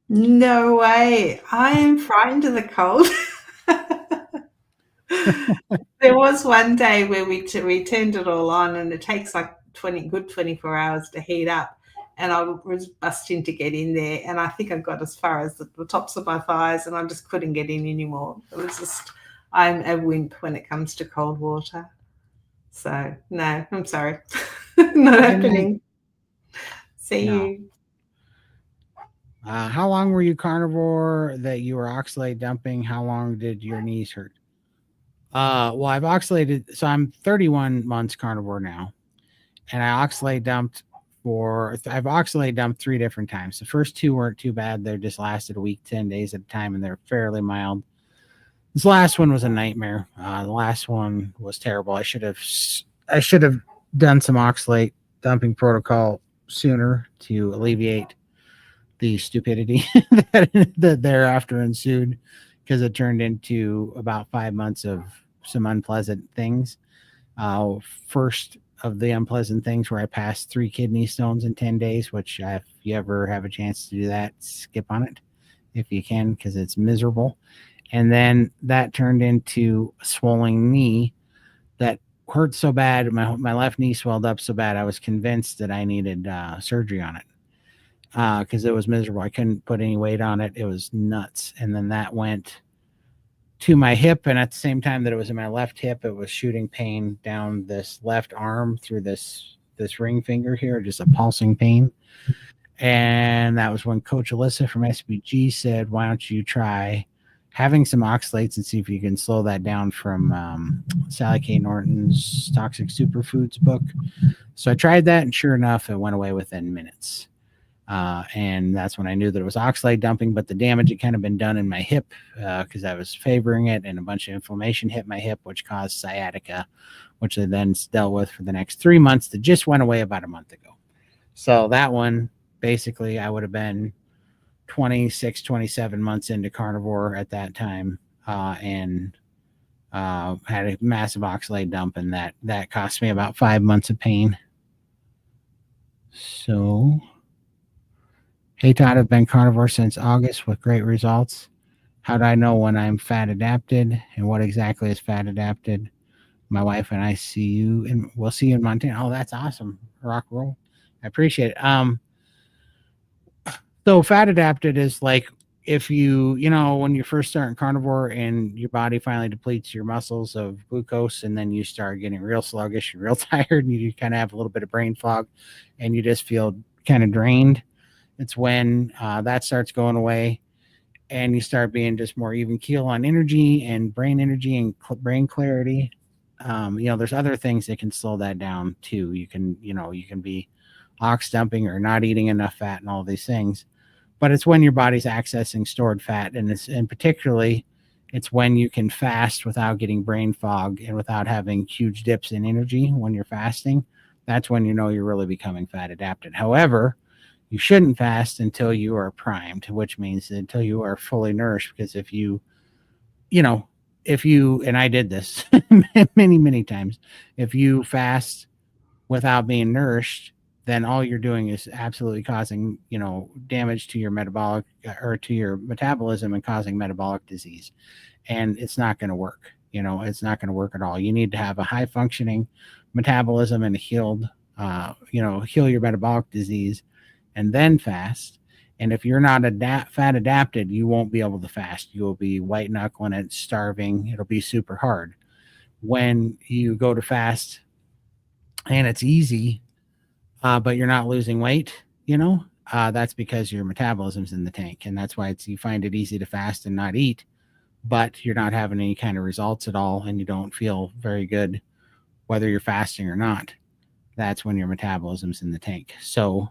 No way. I am frightened of the cold. There was one day where we turned it all on, and it takes like 24 hours to heat up. And I was busting to get in there, and I think I got as far as the tops of my thighs, and I just couldn't get in anymore. It was just, I'm a wimp when it comes to cold water. So, no, I'm sorry. Not happening. See you. How long were you carnivore that you were oxalate dumping? How long did your knees hurt? Well, I've oxalated, so I'm 31 months carnivore now, and I've oxalate dumped 3 different times. The first 2 weren't too bad. They just lasted a week, 10 days at a time, and they're fairly mild. This last one was a nightmare. The last one was terrible. I should have done some oxalate dumping protocol sooner to alleviate the stupidity that thereafter ensued, because it turned into about 5 months of some unpleasant things. First of the unpleasant things where I passed 3 kidney stones in 10 days, which if you ever have a chance to do that, skip on it if you can, because it's miserable. And then that turned into a swollen knee that hurt so bad. My left knee swelled up so bad, I was convinced that I needed surgery on it, because it was miserable. I couldn't put any weight on it. It was nuts. And then that went to my hip, and at the same time that it was in my left hip, it was shooting pain down this left arm through this ring finger here, just a pulsing pain. And that was when Coach Alyssa from SBG said, why don't you try having some oxalates and see if you can slow that down, from Sally K. Norton's Toxic Superfoods book. So I tried that, and sure enough, it went away within minutes. And that's when I knew that it was oxalate dumping, but the damage had kind of been done in my hip, because I was favoring it, and a bunch of inflammation hit my hip, which caused sciatica, which I then dealt with for the next 3 months. That just went away about a month ago. So that one, basically, I would have been 26, 27 months into carnivore at that time. And Had a massive oxalate dump, and that cost me about 5 months of pain. So, hey Todd, I've been carnivore since August with great results. How do I know when I'm fat adapted, and what exactly is fat adapted? My wife and I see you, and we'll see you in Montana. Oh, that's awesome. Rock roll. I appreciate it. So fat adapted is like if when you first start in carnivore and your body finally depletes your muscles of glucose, and then you start getting real sluggish and real tired, and you kind of have a little bit of brain fog, and you just feel kind of drained. It's when that starts going away, and you start being just more even keel on energy and brain energy and brain clarity. There's other things that can slow that down too. You can be ox dumping or not eating enough fat and all these things. But it's when your body's accessing stored fat, and particularly it's when you can fast without getting brain fog and without having huge dips in energy when you're fasting. That's when you're really becoming fat adapted. However, you shouldn't fast until you are primed, which means until you are fully nourished. Because if you, and I did this many, many times, if you fast without being nourished, then all you're doing is absolutely causing, damage to your metabolic or to your metabolism and causing metabolic disease. And it's not going to work. It's not going to work at all. You need to have a high functioning metabolism and heal your metabolic disease and then fast. And if you're not fat adapted, you won't be able to fast. You will be white knuckling it, starving. It'll be super hard. When you go to fast and it's easy, but you're not losing weight, that's because your metabolism's in the tank. And that's why you find it easy to fast and not eat, but you're not having any kind of results at all. And you don't feel very good, whether you're fasting or not. That's when your metabolism's in the tank. So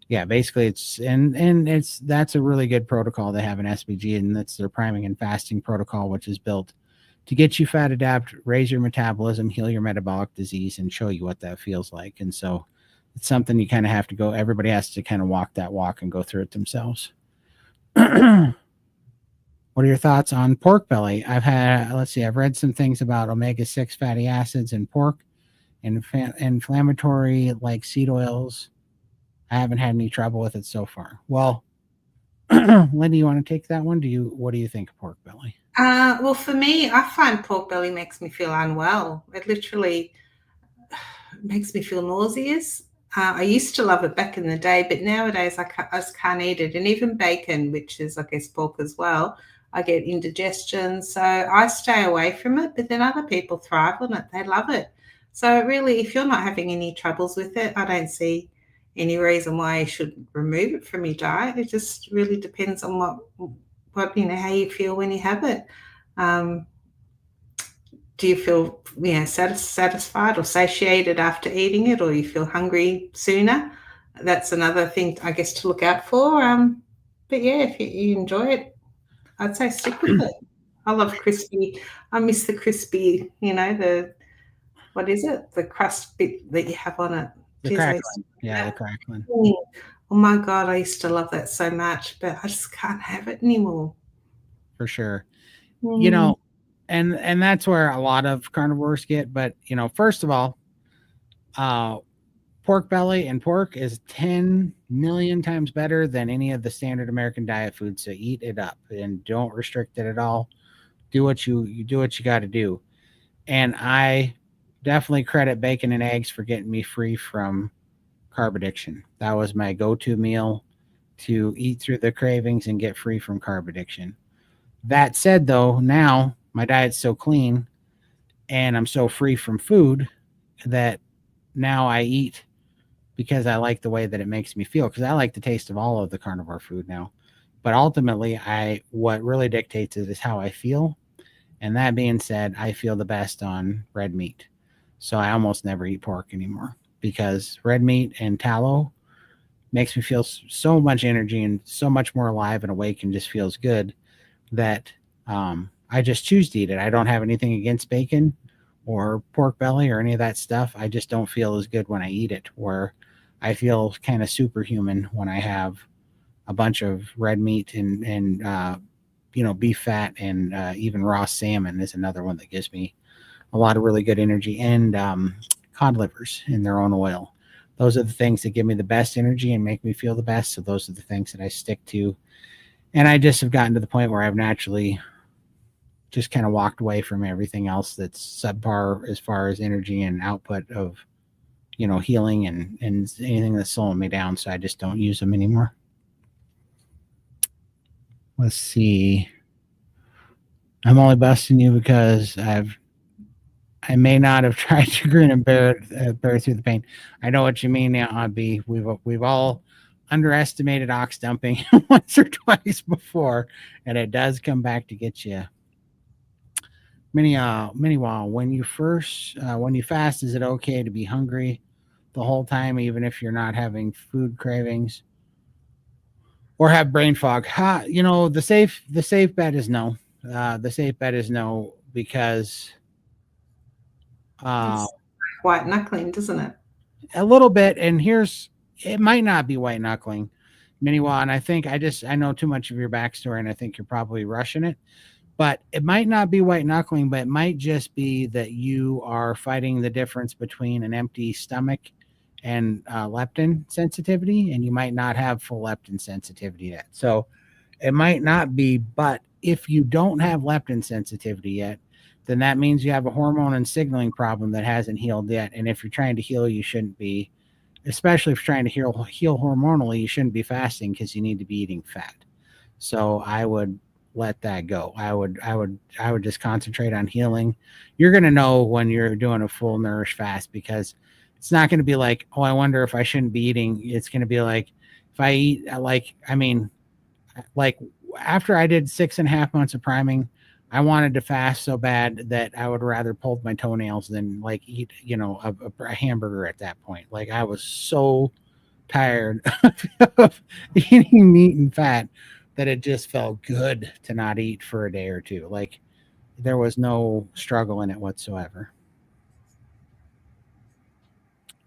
yeah, basically that's a really good protocol to have an SBG, and that's their priming and fasting protocol, which is built to get you fat adapt, raise your metabolism, heal your metabolic disease, and show you what that feels like. And so it's something you kind of have to go, everybody has to kind of walk that walk and go through it themselves. What are your thoughts on pork belly? I've read some things about omega-6 fatty acids in pork and inflammatory like seed oils. I haven't had any trouble with it so far. Well, Lindy, you want to take that one? What do you think of pork belly? Well, for me, I find pork belly makes me feel unwell. It literally makes me feel nauseous. I used to love it back in the day, but nowadays I just can't eat it. And even bacon, which is, I guess, pork as well, I get indigestion. So I stay away from it, but then other people thrive on it. They love it. So really, if you're not having any troubles with it, I don't see any reason why you should remove it from your diet. It just really depends on what how you feel when you have it. Do you feel satisfied or satiated after eating it, or you feel hungry sooner? That's another thing, I guess, to look out for. But yeah, if you enjoy it, I'd say stick with it. I love crispy. I miss the crispy, what is it? The crust bit that you have on it. The crackling. Yeah, the crackling. Oh my God, I used to love that so much, but I just can't have it anymore. For sure. And that's where a lot of carnivores get. But, first of all, pork belly and pork is 10 million times better than any of the standard American diet foods. So eat it up and don't restrict it at all. Do what you do what you got to do. And I definitely credit bacon and eggs for getting me free from carb addiction. That was my go-to meal to eat through the cravings and get free from carb addiction. That said, though, now my diet's so clean and I'm so free from food that now I eat because I like the way that it makes me feel, because I like the taste of all of the carnivore food now. But ultimately, what really dictates it is how I feel. And that being said, I feel the best on red meat. So I almost never eat pork anymore, because red meat and tallow makes me feel so much energy and so much more alive and awake and just feels good that I just choose to eat it. I don't have anything against bacon or pork belly or any of that stuff. I just don't feel as good when I eat it, where I feel kind of superhuman when I have a bunch of red meat and beef fat, and even raw salmon is another one that gives me a lot of really good energy, and cod livers in their own oil. Those are the things that give me the best energy and make me feel the best. So those are the things that I stick to. And I just have gotten to the point where I've naturally just kind of walked away from everything else that's subpar as far as energy and output of, healing and anything that's slowing me down. So I just don't use them anymore. Let's see. I'm only busting you because I may not have tried to grin and bear through the pain. I know what you mean now, B. We've all underestimated ox dumping once or twice before, and it does come back to get you. Many while when you fast, is it okay to be hungry the whole time, even if you're not having food cravings or have brain fog? The safe bet is no. The safe bet is no, because It's white knuckling, doesn't it? a little bit. And it might not be white knuckling, Miniwa, and I know too much of your backstory, and I think you're probably rushing it. But it might not be white knuckling, but it might just be that you are fighting the difference between an empty stomach and leptin sensitivity, and you might not have full leptin sensitivity yet. So it might not be, but if you don't have leptin sensitivity yet, then that means you have a hormone and signaling problem that hasn't healed yet. And if you're trying to heal, you shouldn't be, especially if you're trying to heal hormonally, you shouldn't be fasting, because you need to be eating fat. So I would let that go. I would just concentrate on healing. You're going to know when you're doing a full nourish fast, because it's not going to be like, oh, I wonder if I shouldn't be eating. It's going to be like, if I eat, like after I did 6.5 months of priming, I wanted to fast so bad that I would rather pull my toenails than eat, a hamburger at that point. Like, I was so tired of eating meat and fat that it just felt good to not eat for a day or two. Like, there was no struggle in it whatsoever.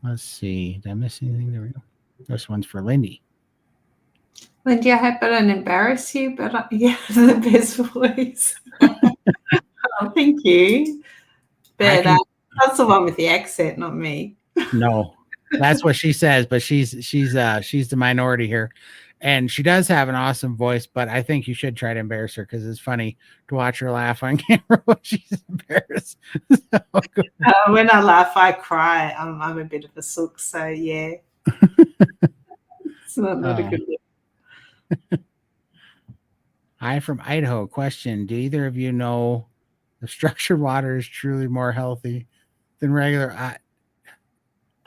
Let's see. Did I miss anything? There we go. This one's for Lindy. Lindy, I hope I don't embarrass you, but you have the best voice. Oh, thank you. But that's the one with the accent, not me. No, that's what she says, but she's the minority here. And she does have an awesome voice, but I think you should try to embarrass her, because it's funny to watch her laugh on camera when she's embarrassed. When I laugh, I cry. I'm a bit of a sook, so yeah. It's not a good look. Hi from Idaho. Question: do either of you know if structured water is truly more healthy than regular?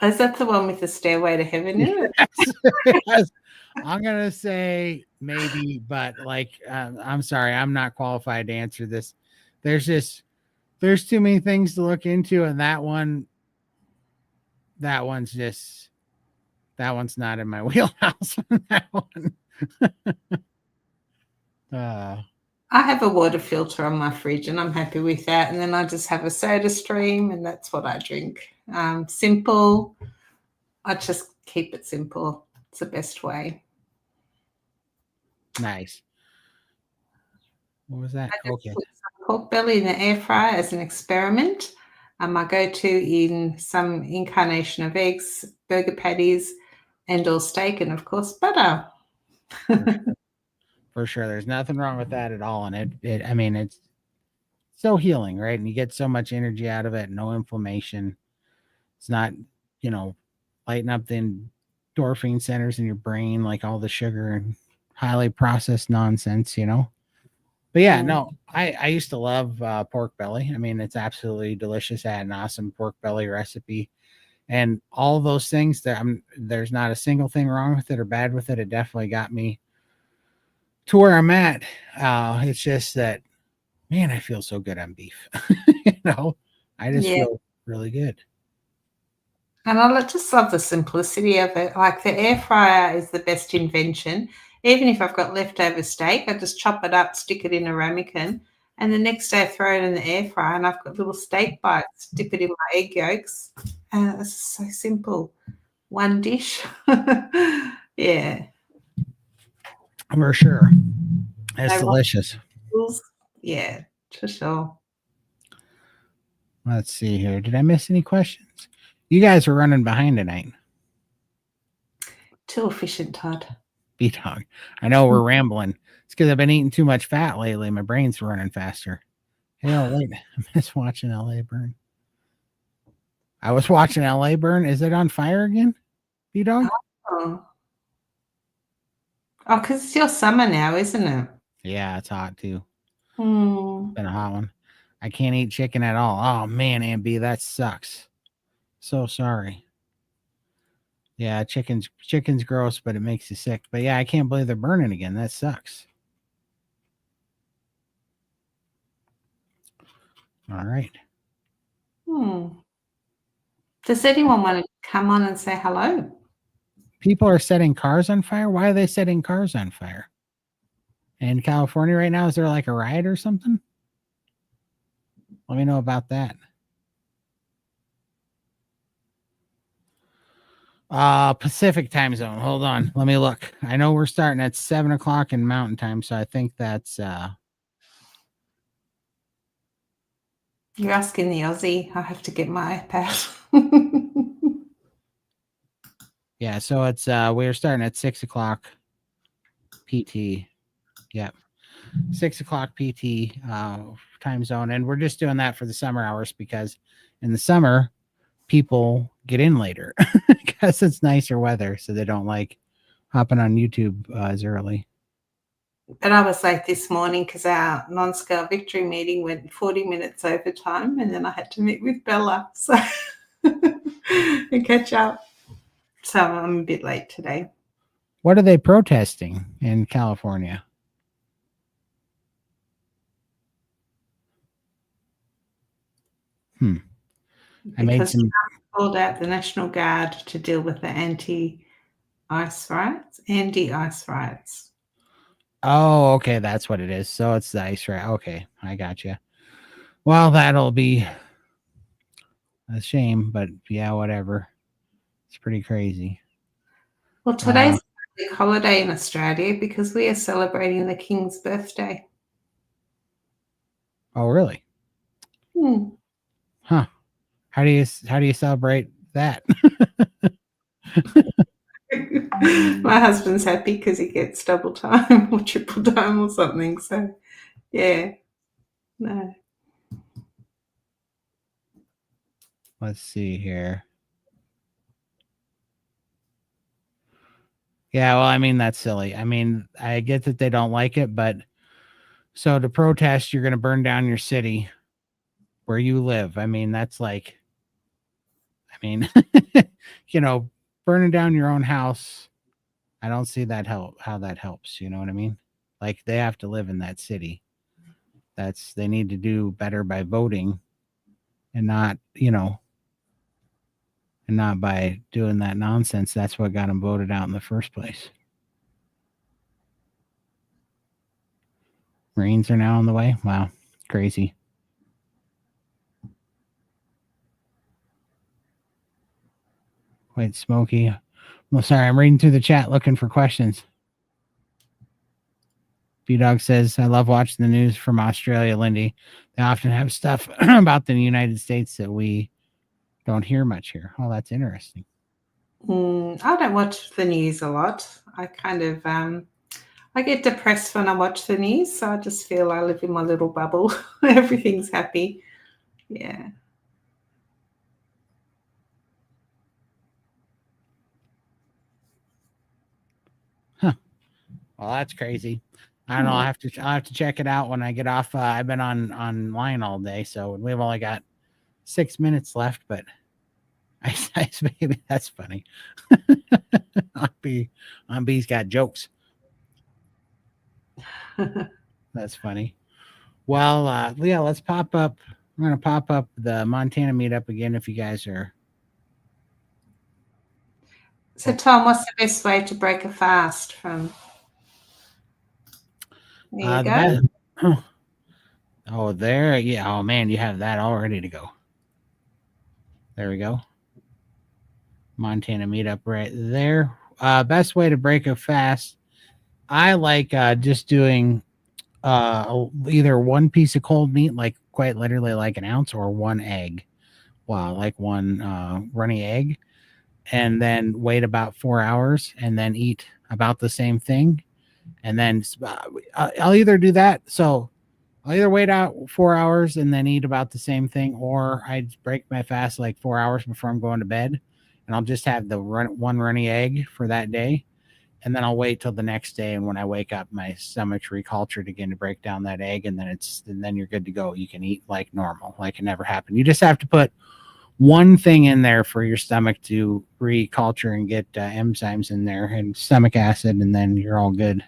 Is that the one with the stairway to heaven? Yes. I'm gonna say maybe, but I'm sorry, I'm not qualified to answer this. There's too many things to look into, and that one's not in my wheelhouse. That one. I have a water filter on my fridge, and I'm happy with that. And then I just have a soda stream, and that's what I drink. Simple. I just keep it simple. It's the best way. Nice. What was that? Okay. Put some pork belly in the air fryer as an experiment. I go to in some incarnation of eggs, burger patties, and or steak, and of course butter. For sure. There's nothing wrong with that at all. And it's so healing, right? And you get so much energy out of it, no inflammation. It's not, lighting up the endorphin centers in your brain, like all the sugar and highly processed nonsense, But yeah, no, I used to love pork belly. I mean, it's absolutely delicious. I had an awesome pork belly recipe, and all those things there's not a single thing wrong with it or bad with it. It definitely got me to where I'm at. It's just that, man, I feel so good on beef. I just feel really good. And I just love the simplicity of it. Like, the air fryer is the best invention. Even if I've got leftover steak, I just chop it up, stick it in a ramekin, and the next day I throw it in the air fryer, and I've got little steak bites, dip it in my egg yolks. And it's so simple. One dish. Yeah. For sure. It's delicious. vegetables. Yeah, for sure. Let's see here. Did I miss any questions? You guys are running behind tonight. Too efficient, Todd. B-Dog. I know we're rambling. It's because I've been eating too much fat lately. My brain's running faster. Hey, oh, wait. I miss watching LA burn. I was watching LA burn. Is it on fire again? B-Dog? Oh, because it's your summer now, isn't it? Yeah, it's hot too. Hmm. Been a hot one. I can't eat chicken at all. Oh man, Aunt B, that sucks. So sorry. Yeah, chicken's gross, but it makes you sick. But yeah, I can't believe they're burning again. That sucks. All right. Does anyone want to come on and say hello? People are setting cars on fire. Why are they setting cars on fire? In California right now, is there like a riot or something? Let me know about that. Pacific time zone. Hold on. Let me look. I know we're starting at 7 o'clock in Mountain Time, so I think that's You're asking the Aussie. I have to get my iPad. yeah, so it's we're starting at 6 o'clock PT. Yep. 6 o'clock PT time zone. And we're just doing that for the summer hours because in the summer people get in later because it's nicer weather, so they don't like hopping on YouTube as early. And I was like this morning because our non-scale victory meeting went 40 minutes over time, and then I had to meet with Bella so and catch up. So I'm a bit late today. What are they protesting in California? I made Because some. Trump called out the National Guard to deal with the anti-ice riots. Oh, okay, that's what it is. So it's the ice right? Okay, I got you. Well, that'll be a shame, but yeah, whatever. It's pretty crazy. Well, today's a public holiday in Australia because we are celebrating the King's birthday. Oh, really? Huh? How do you celebrate that? My husband's happy because he gets double time or triple time or something. So, yeah, no. Let's see here. Yeah, well, I mean, that's silly. I mean, I get that they don't like it, but so to protest, you're going to burn down your city where you live. I mean, that's like, I mean, burning down your own house. I don't see how that helps. You know what I mean? Like they have to live in that city. They need to do better by voting and not, and not by doing that nonsense. That's what got them voted out in the first place. Marines are now on the way. Wow. Crazy. Wait, Smokey. Well, sorry, I'm reading through the chat looking for questions. B-Dog says, I love watching the news from Australia, Lindy. They often have stuff about the United States that we don't hear much here. Oh, that's interesting. I don't watch the news a lot. I kind of, I get depressed when I watch the news. So I just feel I live in my little bubble. Everything's happy. Yeah. Huh. Well, that's crazy. I don't know. I'll have to check it out when I get off. I've been online all day, so we've only got 6 minutes left, but maybe that's funny. On B's got jokes. That's funny. Well, Leah, let's pop up. I'm going to pop up the Montana meetup again if you guys are. So, Tom, what's the best way to break a fast from? There you go. Oh, there. Yeah. Oh, man, you have that all ready to go. There we go. Montana meetup right there. Best way to break a fast. I like just doing either one piece of cold meat, like quite literally like an ounce, or one egg. Wow, like one runny egg, and then wait about 4 hours and then eat about the same thing. And then I'll either do that. So I'll either wait out 4 hours and then eat about the same thing, or I break my fast like 4 hours before I'm going to bed, and I'll just have the one runny egg for that day. And then I'll wait till the next day, and when I wake up, my stomach's recultured again to break down that egg, and then you're good to go. You can eat like normal, like it never happened. You just have to put one thing in there for your stomach to reculture and get enzymes in there and stomach acid, and then you're all good.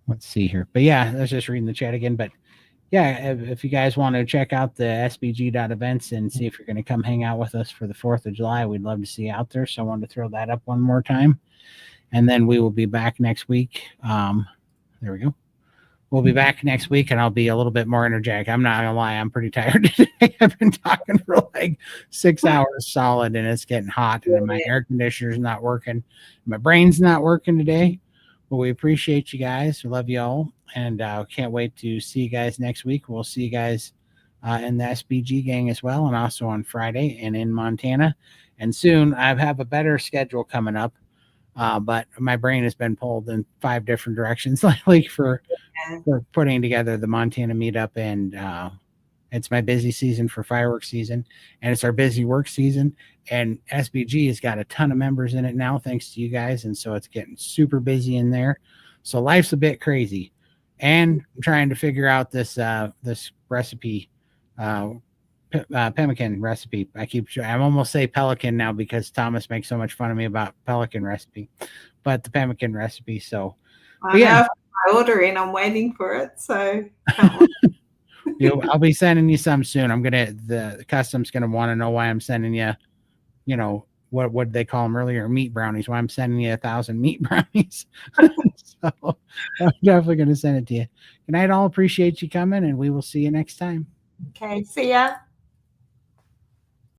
Let's see here. But yeah, let's just reading the chat again. But yeah, if you guys want to check out the sbg.events and see if you're going to come hang out with us for the 4th of July, we'd love to see you out there. So I wanted to throw that up one more time. And then we will be back next week. There we go. We'll be back next week, and I'll be a little bit more energetic. I'm not going to lie. I'm pretty tired today. I've been talking for like 6 hours solid, and it's getting hot, and my air conditioner's not working. My brain's not working today. But we appreciate you guys. We love you all, and can't wait to see you guys next week. We'll see you guys in the SBG gang as well, and also on Friday and in Montana. And soon I have a better schedule coming up, but my brain has been pulled in 5 different directions lately for putting together the Montana meetup, and it's my busy season for fireworks season, and it's our busy work season. And SBG has got a ton of members in it now, thanks to you guys. And so it's getting super busy in there. So life's a bit crazy. And I'm trying to figure out this recipe, Pemmican recipe. I'm almost say Pelican now because Thomas makes so much fun of me about Pelican recipe, but the Pemmican recipe. So I have my order in. I'm waiting for it. So I'll be sending you some soon. The custom's gonna want to know why I'm sending you, what they call them earlier, meat brownies. Why I'm sending you 1,000 meat brownies. So I'm definitely gonna send it to you. Good night, all. Appreciate you coming, and we will see you next time. Okay, see ya.